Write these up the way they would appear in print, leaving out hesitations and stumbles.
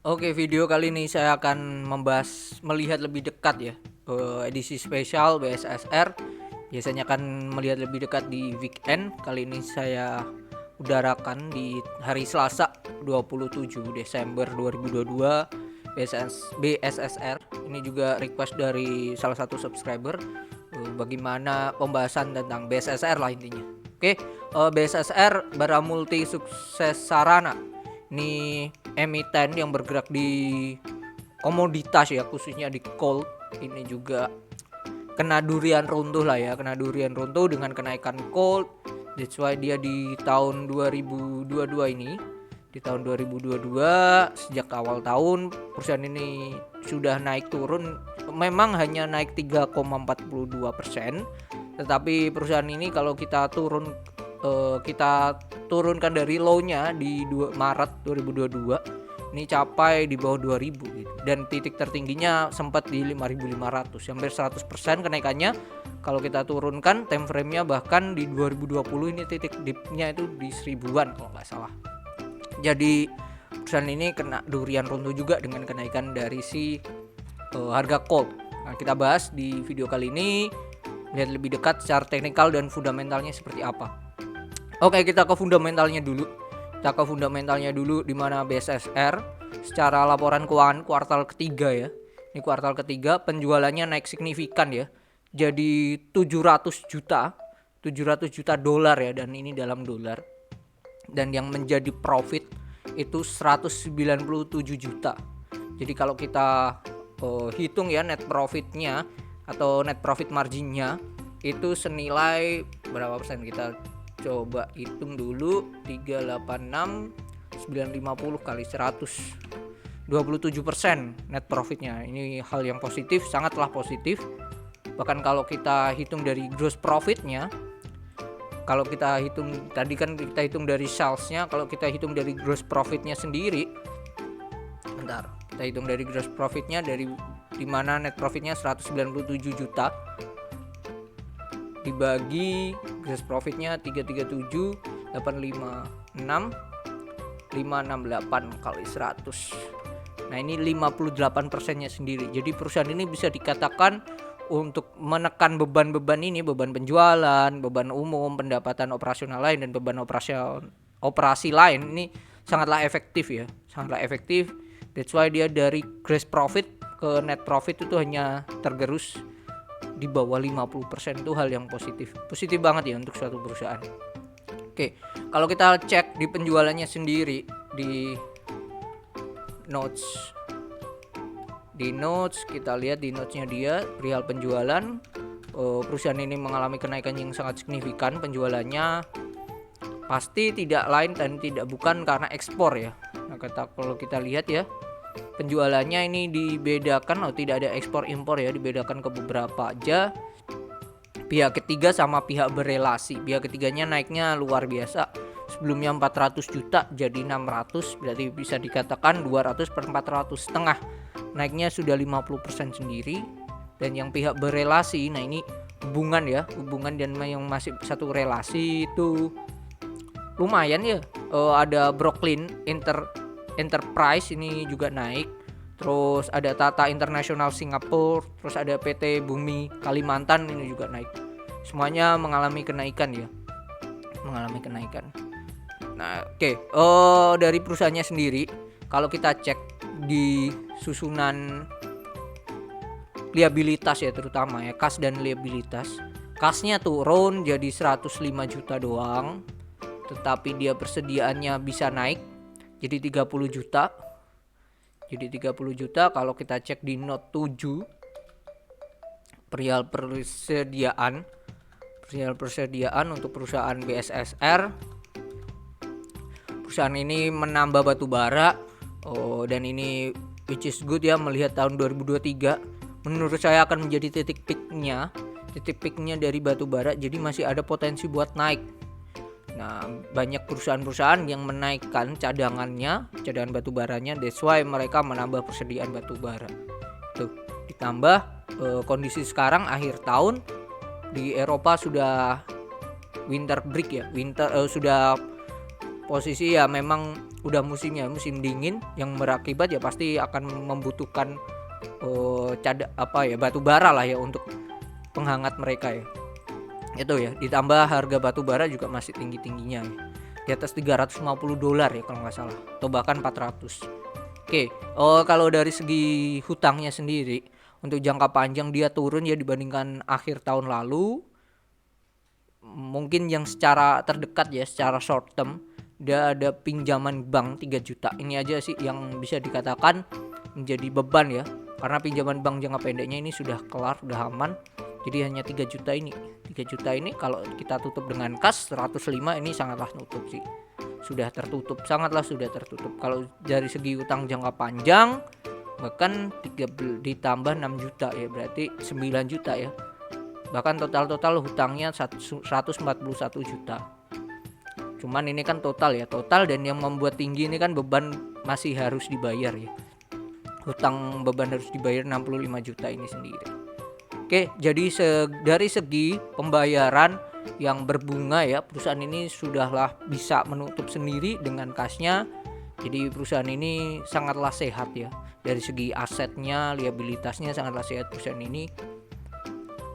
Oke, video kali ini saya akan melihat lebih dekat ya, edisi spesial BSSR. Biasanya kan melihat lebih dekat di weekend. Kali ini saya udarakan di hari Selasa 27 Desember 2022 BSSR. Ini juga request dari salah satu subscriber, bagaimana pembahasan tentang BSSR lah intinya. Oke, BSSR Bara Multi Sukses Sarana. Ini emiten yang bergerak di komoditas ya, khususnya di gold. Ini juga kena durian runtuh lah ya, kena durian runtuh dengan kenaikan gold. That's why dia di tahun 2022 ini, di tahun 2022 sejak awal tahun perusahaan ini sudah naik turun. Memang hanya naik 3,42%, tetapi perusahaan ini kalau kita turunkan dari low-nya di Maret 2022 ini capai di bawah 2000 gitu. Dan titik tertingginya sempat di 5500, hampir 100% kenaikannya. Kalau kita turunkan time frame-nya bahkan di 2020 ini titik dip-nya itu di 1000-an kalau nggak salah. Jadi perusahaan ini kena durian runtuh juga dengan kenaikan dari harga gold. Nah, kita bahas di video kali ini, lihat lebih dekat secara teknikal dan fundamentalnya seperti apa. Oke, kita ke fundamentalnya dulu. Di mana BSSR secara laporan keuangan kuartal ketiga ya. Ini kuartal ketiga penjualannya naik signifikan ya. Jadi 700 juta dolar ya, dan ini dalam dolar. Dan yang menjadi profit itu 197 juta. Jadi kalau kita hitung ya net profitnya atau net profit marginnya itu senilai berapa persen, kita coba hitung dulu. 386 950 kali 100, 27% net profitnya. Ini hal yang positif, sangatlah positif. Bahkan kalau kita hitung dari gross profitnya, kalau kita hitung tadi kan kita hitung dari salesnya, kalau kita hitung dari gross profitnya sendiri, kita hitung dari gross profitnya, dari dimana net profitnya 197 juta dibagi gross profitnya 337 856 568 kali 100. Nah ini 58%-nya sendiri. Jadi perusahaan ini bisa dikatakan untuk menekan beban-beban ini, beban penjualan, beban umum, pendapatan operasional lain, dan beban operasi lain, ini sangatlah efektif ya, sangatlah efektif. That's why dia dari gross profit ke net profit itu hanya tergerus di bawah 50%. Itu hal yang positif banget ya untuk suatu perusahaan. Oke, kalau kita cek di penjualannya sendiri di notes, kita lihat di notesnya dia perihal penjualan, perusahaan ini mengalami kenaikan yang sangat signifikan. Penjualannya pasti tidak lain dan tidak bukan karena ekspor ya. Nah, kalau kita lihat ya, penjualannya ini dibedakan, tidak ada ekspor impor ya, dibedakan ke beberapa aja. Pihak ketiga sama pihak berelasi. Pihak ketiganya naiknya luar biasa. Sebelumnya 400 juta jadi 600, berarti bisa dikatakan 200 per 400, setengah. Naiknya sudah 50% sendiri. Dan yang pihak berelasi, nah ini hubungan dan yang masih satu relasi itu lumayan ya. Ada Brooklyn Enterprise ini juga naik. Terus ada Tata International Singapura, terus ada PT Bumi Kalimantan ini juga naik. Semuanya mengalami kenaikan ya. Nah, oke. Dari perusahaannya sendiri, kalau kita cek di susunan liabilitas ya, terutama ya kas dan liabilitas. Kasnya turun jadi 105 juta doang, tetapi dia persediaannya bisa naik jadi 30 juta. Kalau kita cek di note 7 perihal persediaan untuk perusahaan BSSR. Perusahaan ini menambah batu bara, dan ini which is good ya, melihat tahun 2023 menurut saya akan menjadi titik peaknya dari batu bara. Jadi masih ada potensi buat naik. Nah, banyak perusahaan-perusahaan yang menaikkan cadangan batu baranya. That's why mereka menambah persediaan batu bara. Tuh, ditambah kondisi sekarang akhir tahun di Eropa sudah winter break ya. Sudah posisi ya memang udah musimnya, musim dingin, yang berakibat ya pasti akan membutuhkan batu bara lah ya untuk penghangat mereka ya. Itu ya, ditambah harga batu bara juga masih tinggi-tingginya ya. Di atas $350 ya kalau nggak salah, atau bahkan 400. Oke, kalau dari segi hutangnya sendiri untuk jangka panjang dia turun ya dibandingkan akhir tahun lalu. Mungkin yang secara terdekat ya, secara short term dia ada pinjaman bank 3 juta. Ini aja sih yang bisa dikatakan menjadi beban ya. Karena pinjaman bank jangka pendeknya ini sudah kelar, sudah aman. Jadi hanya 3 juta ini. 3 juta ini kalau kita tutup dengan kas 105 ini sangatlah nutup sih. Sudah tertutup, sangatlah sudah tertutup. Kalau dari segi utang jangka panjang bahkan ditambah 6 juta ya, berarti 9 juta ya. Bahkan total hutangnya 141 juta. Cuman ini kan total ya, dan yang membuat tinggi ini kan beban masih harus dibayar ya. Hutang beban harus dibayar 65 juta ini sendiri. Oke, jadi dari segi pembayaran yang berbunga ya, perusahaan ini sudahlah bisa menutup sendiri dengan kasnya. Jadi perusahaan ini sangatlah sehat ya. Dari segi asetnya, liabilitasnya sangatlah sehat perusahaan ini.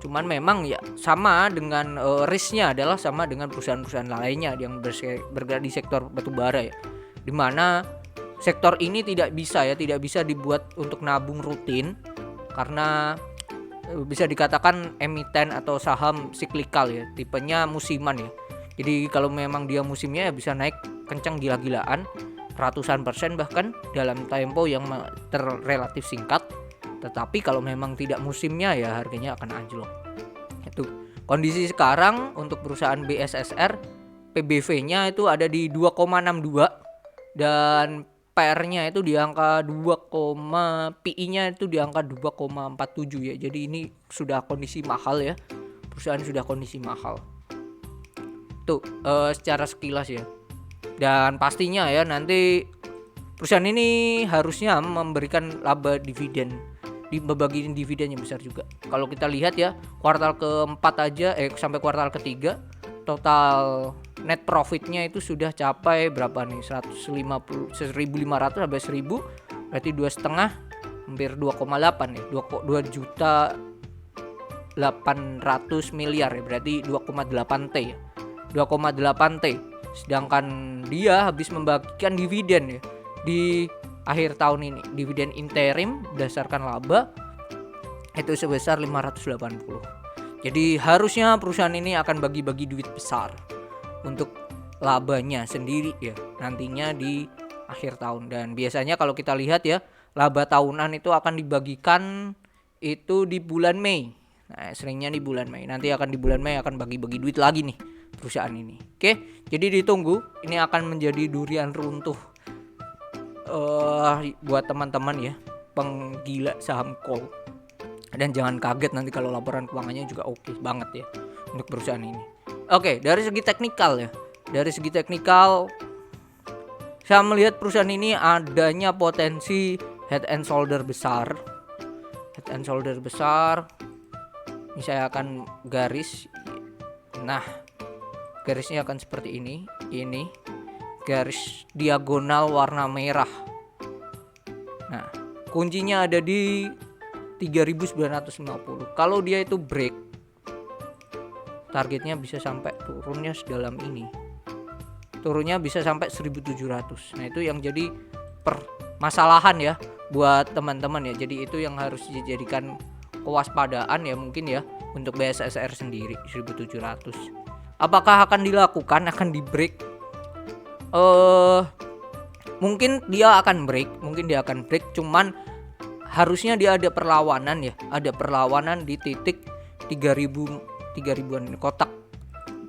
Cuman memang ya sama dengan risknya adalah sama dengan perusahaan-perusahaan lainnya yang bergerak di sektor batubara ya. Dimana sektor ini tidak bisa dibuat untuk nabung rutin karena bisa dikatakan emiten atau saham siklikal ya, tipenya musiman ya. Jadi kalau memang dia musimnya ya bisa naik kencang gila-gilaan, ratusan persen bahkan dalam tempo yang relatif singkat. Tetapi kalau memang tidak musimnya ya harganya akan anjlok. Itu kondisi sekarang untuk perusahaan BSSR, PBV-nya itu ada di 2,62 dan PR-nya itu di angka 2, PI-nya itu di angka 2,47 ya. Jadi ini sudah kondisi mahal ya. Perusahaan sudah kondisi mahal. Tuh secara sekilas ya. Dan pastinya ya nanti perusahaan ini harusnya memberikan laba dividen, membagi dividen yang besar juga. Kalau kita lihat ya, kuartal keempat aja sampai kuartal ketiga total net profitnya itu sudah capai berapa nih, 1.500 sampai 1.000, berarti 2,5 hampir 2,8 ya, 2 juta 800 miliar ya, berarti 2,8 T ya, 2,8 T. Sedangkan dia habis membagikan dividen ya di akhir tahun ini, dividen interim berdasarkan laba itu sebesar 580. Jadi harusnya perusahaan ini akan bagi-bagi duit besar untuk labanya sendiri ya nantinya di akhir tahun. Dan biasanya kalau kita lihat ya, laba tahunan itu akan dibagikan itu di bulan Mei. Nah, seringnya di bulan Mei. Nanti akan di bulan Mei akan bagi-bagi duit lagi nih perusahaan ini. Oke, jadi ditunggu. Ini akan menjadi durian runtuh buat teman-teman ya, penggila saham call. Dan jangan kaget nanti kalau laporan keuangannya juga oke banget ya untuk perusahaan ini. Oke, dari segi teknikal ya. Dari segi teknikal saya melihat perusahaan ini adanya potensi head and shoulder besar. Head and shoulder besar. Ini saya akan garis. Nah, garisnya akan seperti ini. Ini garis diagonal warna merah. Nah, kuncinya ada di 3.950. Kalau dia itu break, targetnya bisa sampai turunnya sedalam ini. Turunnya bisa sampai 1.700. Nah, itu yang jadi permasalahan ya buat teman-teman ya. Jadi itu yang harus dijadikan kewaspadaan ya mungkin ya untuk BSSR sendiri 1.700. Apakah akan dilakukan, akan di break? Mungkin dia akan break, cuman harusnya dia ada perlawanan ya, ada perlawanan di titik 3.000-an kotak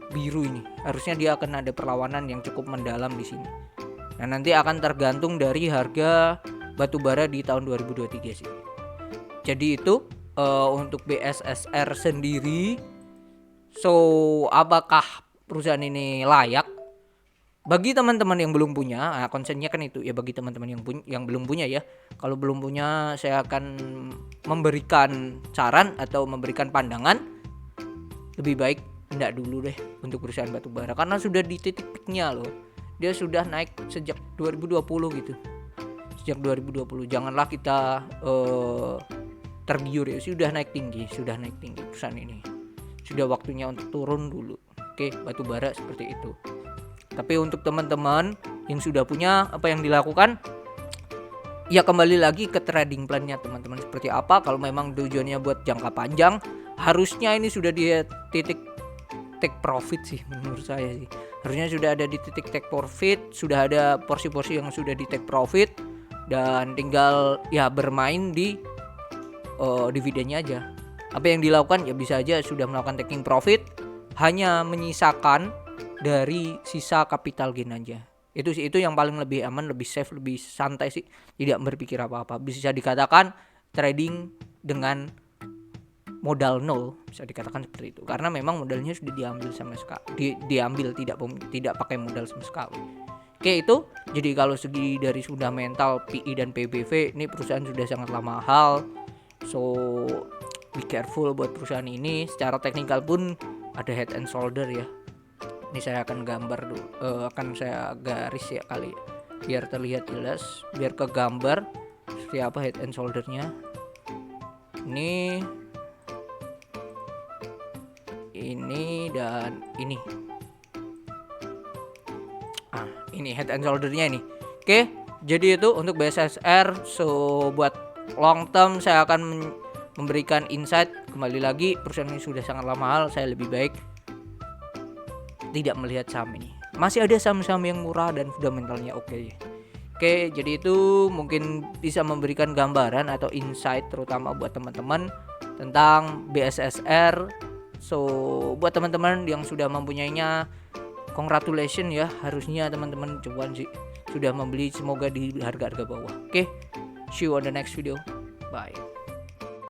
biru ini. Harusnya dia akan ada perlawanan yang cukup mendalam di sini. Nah, nanti akan tergantung dari harga batubara di tahun 2023 sih. Jadi itu untuk BSSR sendiri. So, apakah perusahaan ini layak? Bagi teman-teman yang belum punya, konsennya kan itu ya, bagi teman-teman yang belum punya ya. Kalau belum punya, saya akan memberikan saran atau memberikan pandangan lebih baik enggak dulu deh untuk perusahaan batubara karena sudah di titik peaknya loh. dia sudah naik sejak 2020 gitu. Sejak 2020 janganlah kita tergiur ya, sudah naik tinggi perusahaan ini. Sudah waktunya untuk turun dulu. Oke, batu bara seperti itu. Tapi untuk teman-teman yang sudah punya, apa yang dilakukan? Ya kembali lagi ke trading plan-nya teman-teman seperti apa. Kalau memang tujuannya buat jangka panjang, harusnya ini sudah di titik take profit sih menurut saya sih. Harusnya sudah ada di titik take profit, sudah ada porsi-porsi yang sudah di take profit, dan tinggal ya bermain di dividennya aja. Apa yang dilakukan ya bisa aja sudah melakukan taking profit, hanya menyisakan dari sisa capital gain aja. Itu yang paling lebih aman, lebih safe, lebih santai sih, tidak berpikir apa-apa. Bisa dikatakan trading dengan modal nol, bisa dikatakan seperti itu, karena memang modalnya sudah diambil sama sekali, diambil tidak pakai modal sama sekali. Oke, itu jadi kalau segi dari fundamental, PI dan PBV, ini perusahaan sudah sangatlah mahal, so be careful buat perusahaan ini. Secara teknikal pun ada head and shoulder ya. Ini saya akan gambar dulu, akan saya garis ya kali ya, biar terlihat jelas, biar ke gambar seperti apa head and shouldernya. Ini dan ini. Ini head and shouldernya ini. Oke, jadi itu untuk BSSR. So buat long term saya akan memberikan insight. Kembali lagi, perusahaan ini sudah sangat mahal. Saya lebih baik tidak melihat saham ini. Masih ada saham-saham yang murah dan fundamentalnya oke. Oke, jadi itu mungkin bisa memberikan gambaran atau insight terutama buat teman-teman tentang BSSR. So buat teman-teman yang sudah mempunyainya, congratulations ya, harusnya teman-teman cuan sih sudah membeli, semoga di harga-harga bawah. Oke, see you on the next video. Bye.